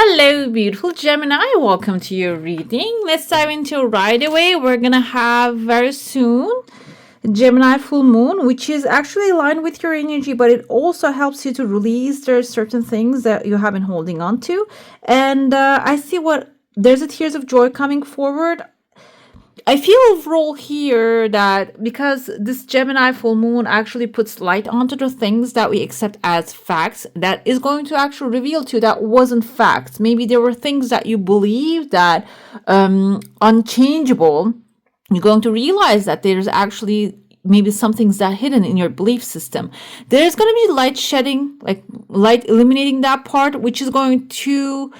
Hello, beautiful Gemini. Welcome to your reading. Let's dive into right away. We're going to have very soon Gemini full moon, which is actually aligned with your energy, but it also helps you to release. There's certain things that you have been holding on to. And I see there's a tears of joy coming forward. I feel overall here that because this Gemini full moon actually puts light onto the things that we accept as facts, that is going to actually reveal to you that wasn't facts. Maybe there were things that you believed that unchangeable. You're going to realize that there's actually maybe something's that hidden in your belief system. There's going to be light shedding, like light eliminating that part, which is going to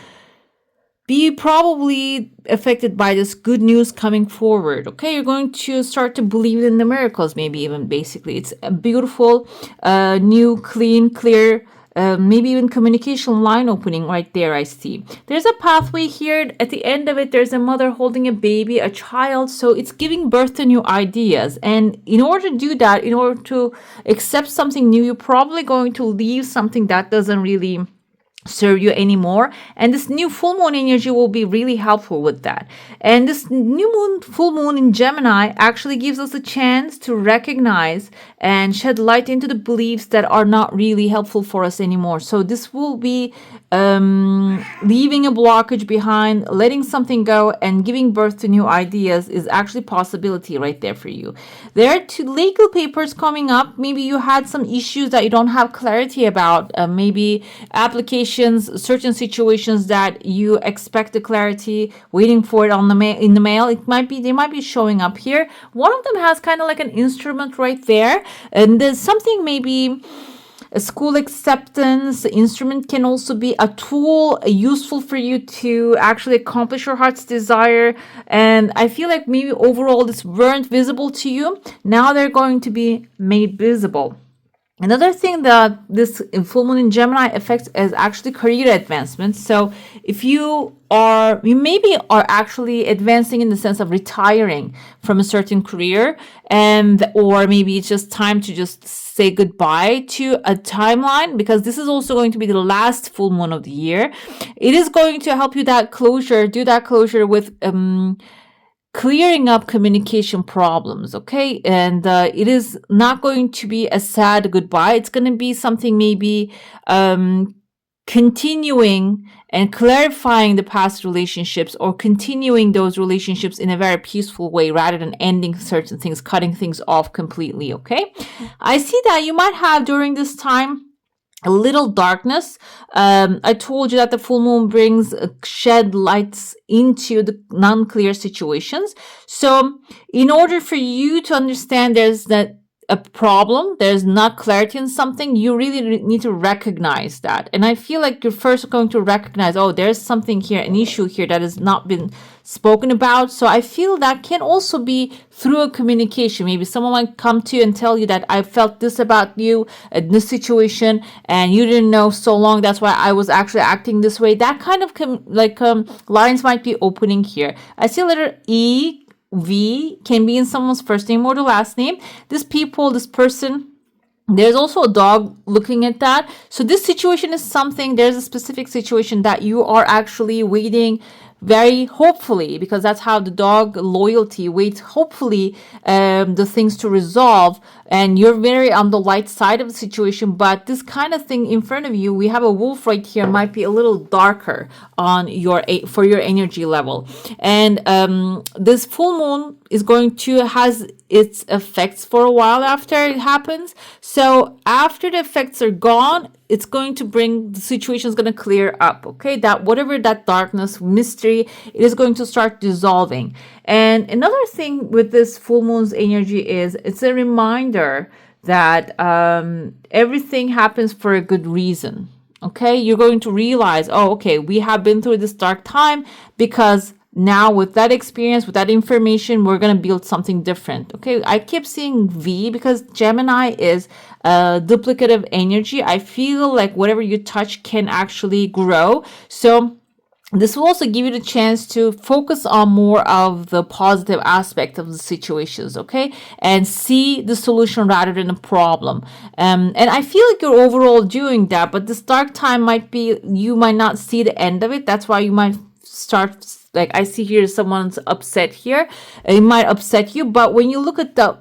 be probably affected by this good news coming forward. Okay, you're going to start to believe in the miracles, maybe even basically. It's a beautiful, new, clean, clear, maybe even communication line opening right there, I see. There's a pathway here. At the end of it, there's a mother holding a baby, a child. So it's giving birth to new ideas. And in order to do that, in order to accept something new, you're probably going to leave something that doesn't really serve you anymore, and this new full moon energy will be really helpful with that. And this full moon in Gemini actually gives us a chance to recognize and shed light into the beliefs that are not really helpful for us anymore. So this will be leaving a blockage behind, letting something go, and giving birth to new ideas is actually possibility right there for you. There are two legal papers coming up. Maybe you had some issues that you don't have clarity about, maybe applications, certain situations that you expect the clarity, waiting for it on in the mail. They might be showing up here. One of them has kind of like an instrument right there, and there's something maybe a school acceptance. The instrument can also be a tool useful for you to actually accomplish your heart's desire. And I feel like maybe overall this weren't visible to you. Now they're going to be made visible. Another thing that this full moon in Gemini affects is actually career advancement. So if you maybe are actually advancing in the sense of retiring from a certain career, or maybe it's just time to just say goodbye to a timeline, because this is also going to be the last full moon of the year. It is going to help you do that closure with clearing up communication problems, okay? And it is not going to be a sad goodbye. It's going to be something maybe continuing and clarifying the past relationships, or continuing those relationships in a very peaceful way rather than ending certain things, cutting things off completely, okay? I see that you might have during this time a little darkness. I told you that the full moon brings shed lights into the non-clear situations. So in order for you to understand there's a problem, there's not clarity in something, you really need to recognize that. And I feel like you're first going to recognize, oh, there's something here, an issue here that has not been spoken about. So I feel that can also be through a communication. Maybe someone might come to you and tell you that I felt this about you in this situation, and you didn't know so long. That's why I was actually acting this way. That kind of lines might be opening here. I see letter E, V can be in someone's first name or the last name. This person, there's also a dog looking at that. So this situation is there's a specific situation that you are actually waiting very hopefully, because that's how the dog loyalty waits, hopefully the things to resolve, and you're very on the light side of the situation. But this kind of thing in front of you, we have a wolf right here, might be a little darker on for your energy level. And this full moon is going to has its effects for a while after it happens. So after the effects are gone, it's going to bring, the situation is going to clear up, okay? That whatever that darkness, mystery, it is going to start dissolving. And another thing with this full moon's energy is it's a reminder that everything happens for a good reason, okay? You're going to realize, oh, okay, we have been through this dark time because now with that experience, with that information, we're going to build something different. Okay, I keep seeing V because Gemini is duplicative energy. I feel like whatever you touch can actually grow. So This will also give you the chance to focus on more of the positive aspect of the situations, okay? And see the solution rather than the problem. And I feel like you're overall doing that, but this dark time might be, you might not see the end of it. That's why you might start, like I see here someone's upset here. It might upset you, but when you look at the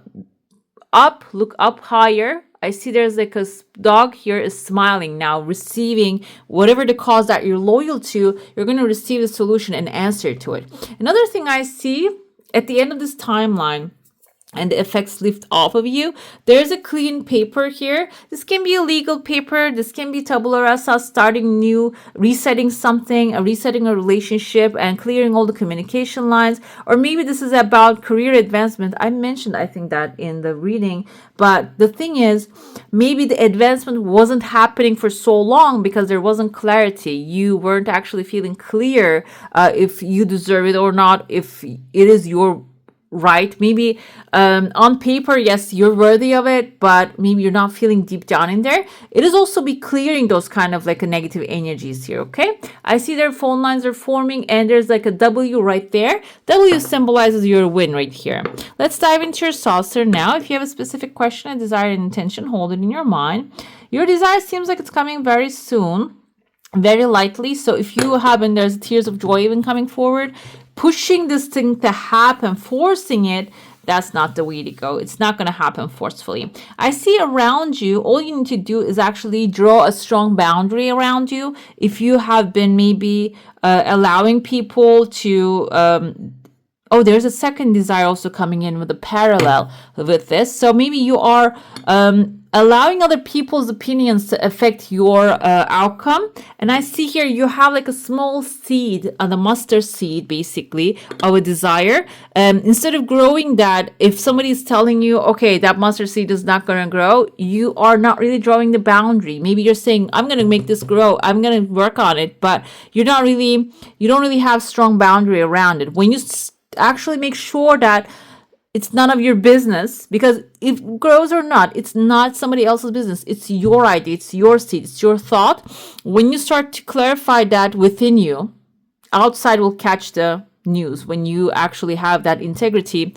look up higher, I see there's like a dog here is smiling now, receiving whatever the cause that you're loyal to, you're going to receive the solution and answer to it. Another thing I see at the end of this timeline, and the effects lift off of you, there's a clean paper here. This can be a legal paper. This can be tabula rasa, starting new, resetting something, resetting a relationship and clearing all the communication lines. Or maybe this is about career advancement. I mentioned, I think, that in the reading. But the thing is, maybe the advancement wasn't happening for so long because there wasn't clarity. You weren't actually feeling clear if you deserve it or not, if it is your right. Maybe on paper, yes, you're worthy of it, but maybe you're not feeling deep down in there. It is also be clearing those kind of like a negative energies here, okay? I see their phone lines are forming and there's like a W right there. W symbolizes your win right here. Let's dive into your saucer now. If you have a specific question, a desire, and intention, hold it in your mind. Your desire seems like it's coming very soon, very lightly. So if you haven't, there's tears of joy even coming forward. Pushing this thing to happen, forcing it, that's not the way to go. It's not going to happen forcefully. I see around you, all you need to do is actually draw a strong boundary around you. If you have been maybe allowing people to oh, there's a second desire also coming in with a parallel with this. So maybe you are allowing other people's opinions to affect your outcome. And I see here you have like a small seed, the mustard seed, basically, of a desire. Instead of growing that, if somebody is telling you, okay, that mustard seed is not going to grow, you are not really drawing the boundary. Maybe you're saying, I'm going to make this grow. I'm going to work on it. But you don't really have strong boundary around it. When you actually make sure that it's none of your business, because if it grows or not, it's not somebody else's business. It's your idea, it's your seed, it's your thought. When you start to clarify that within you, outside will catch the news. When you actually have that integrity,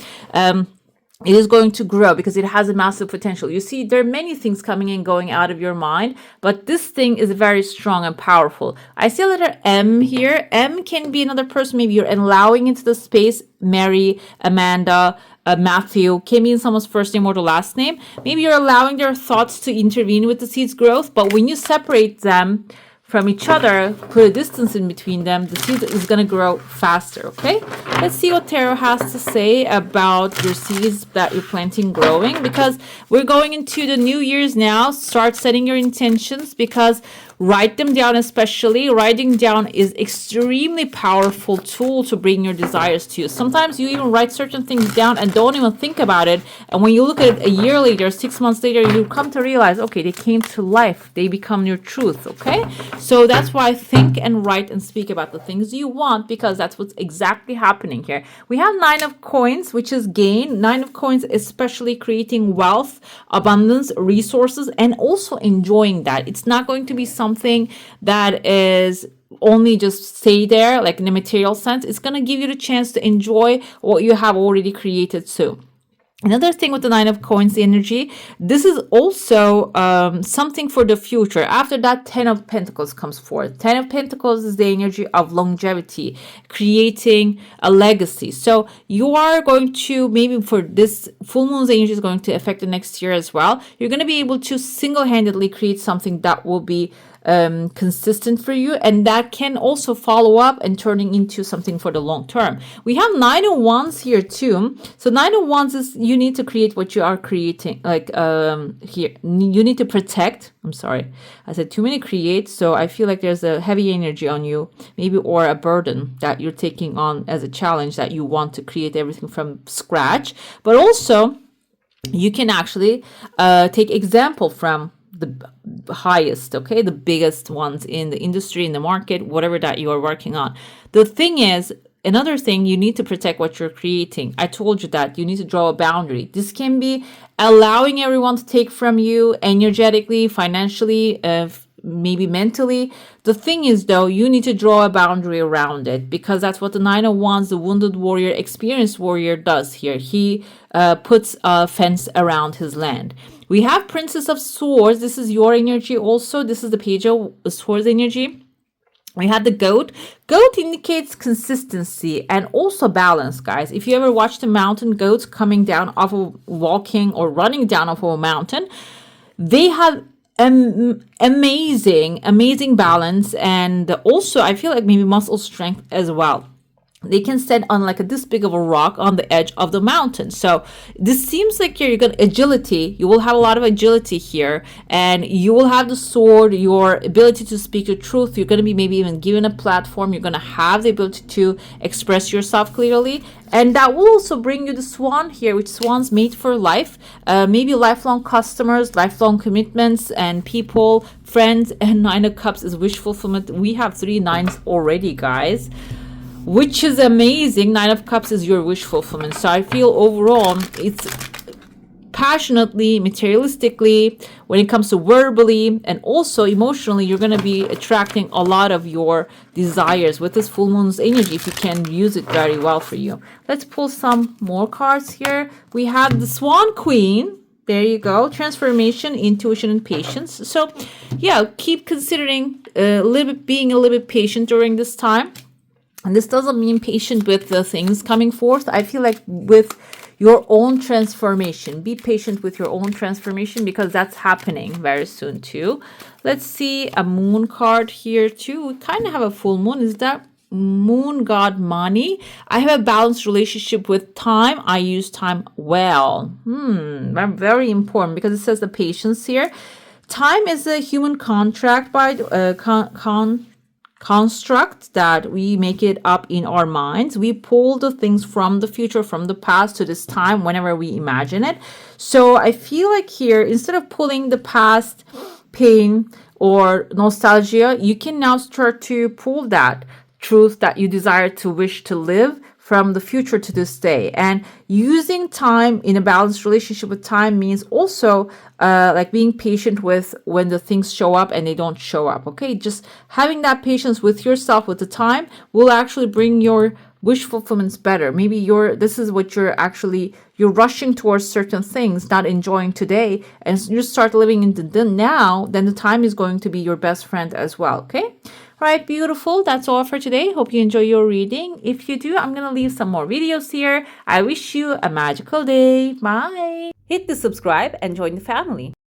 it is going to grow because it has a massive potential. You see, there are many things coming and going out of your mind, but this thing is very strong and powerful. I see a letter M here. M can be another person. Maybe you're allowing into the space. Mary, Amanda, Matthew, can be in someone's first name or the last name. Maybe you're allowing their thoughts to intervene with the seed's growth, but when you separate them from each other, put a distance in between them, the seed is going to grow faster, okay? Let's see what tarot has to say about your seeds that you're planting growing, because we're going into the new year's now. Start setting your intentions, because write them down. Especially writing down is extremely powerful tool to bring your desires to you. Sometimes you even write certain things down and don't even think about it, and when you look at it a year later, 6 months later, you come to realize, okay, they came to life, they become your truth, okay? So that's why think and write and speak about the things you want, because that's what's exactly happening here. We have 9 of coins, which is gain. 9 of coins, especially creating wealth, abundance, resources, and also enjoying that. It's not going to be something that is only just stay there, like in a material sense. It's going to give you the chance to enjoy what you have already created too. Another thing with the 9 of coins energy, this is also something for the future. After that, 10 of pentacles comes forth. 10 of pentacles is the energy of longevity, creating a legacy. So you are going to, maybe for this full moon's energy is going to affect the next year as well. You're going to be able to single-handedly create something that will be consistent for you, and that can also follow up and turning into something for the long term. We have 9 of wands here too. So 9 of wands is you need to create what you are creating. Like here, you need to protect. I'm sorry, I said too many create. So I feel like there's a heavy energy on you, maybe, or a burden that you're taking on as a challenge, that you want to create everything from scratch. But also, you can actually take example from the highest, okay, the biggest ones in the industry, in the market, whatever that you are working on. The thing is, another thing, you need to protect what you're creating. I told you that you need to draw a boundary. This can be allowing everyone to take from you energetically, financially, maybe mentally. The thing is, though, you need to draw a boundary around it, because that's what the Nine of Wands, the wounded warrior, experienced warrior, does here. He puts a fence around his land. We have Princess of Swords. This is your energy also. This is the Page of Swords energy. We had the goat. Goat indicates consistency and also balance, guys. If you ever watched the mountain goats coming down off of walking or running down off of a mountain, they have amazing balance, and also I feel like maybe muscle strength as well. They can stand on like this big of a rock on the edge of the mountain. So this seems like you're gonna agility. You will have a lot of agility here, and you will have the sword, your ability to speak your truth. You're gonna be maybe even given a platform. You're gonna have the ability to express yourself clearly, and that will also bring you the swan here, which swans mate for life. Maybe lifelong customers, lifelong commitments, and people, friends. And Nine of Cups is wish fulfillment. We have 3 nines already, guys, which is amazing. Nine of Cups is your wish fulfillment. So I feel overall it's passionately, materialistically, when it comes to verbally and also emotionally, you're going to be attracting a lot of your desires with this full moon's energy, if you can use it very well for you. Let's pull some more cards here. We have the Swan Queen. There you go. Transformation, intuition, and patience. So yeah, keep considering being a little bit patient during this time. And this doesn't mean patient with the things coming forth. I feel like with your own transformation, be patient with your own transformation, because that's happening very soon too. Let's see a moon card here too. We kind of have a full moon. Is that moon god Mani? I have a balanced relationship with time. I use time well. Very important, because it says the patience here. Time is a human contract by construct that we make it up in our minds. We pull the things from the future, from the past to this time whenever we imagine it. So I feel like here, instead of pulling the past pain or nostalgia, you can now start to pull that truth that you desire to wish to live from the future to this day. And using time in a balanced relationship with time means also like being patient with when the things show up and they don't show up. Okay, just having that patience with yourself with the time will actually bring your wish fulfillments better. Maybe this is what you're rushing towards certain things, not enjoying today, and you start living in the now, then the time is going to be your best friend as well. Okay. Right, beautiful. That's all for today. Hope you enjoy your reading. If you do, I'm going to leave some more videos here. I wish you a magical day. Bye. Hit the subscribe and join the family.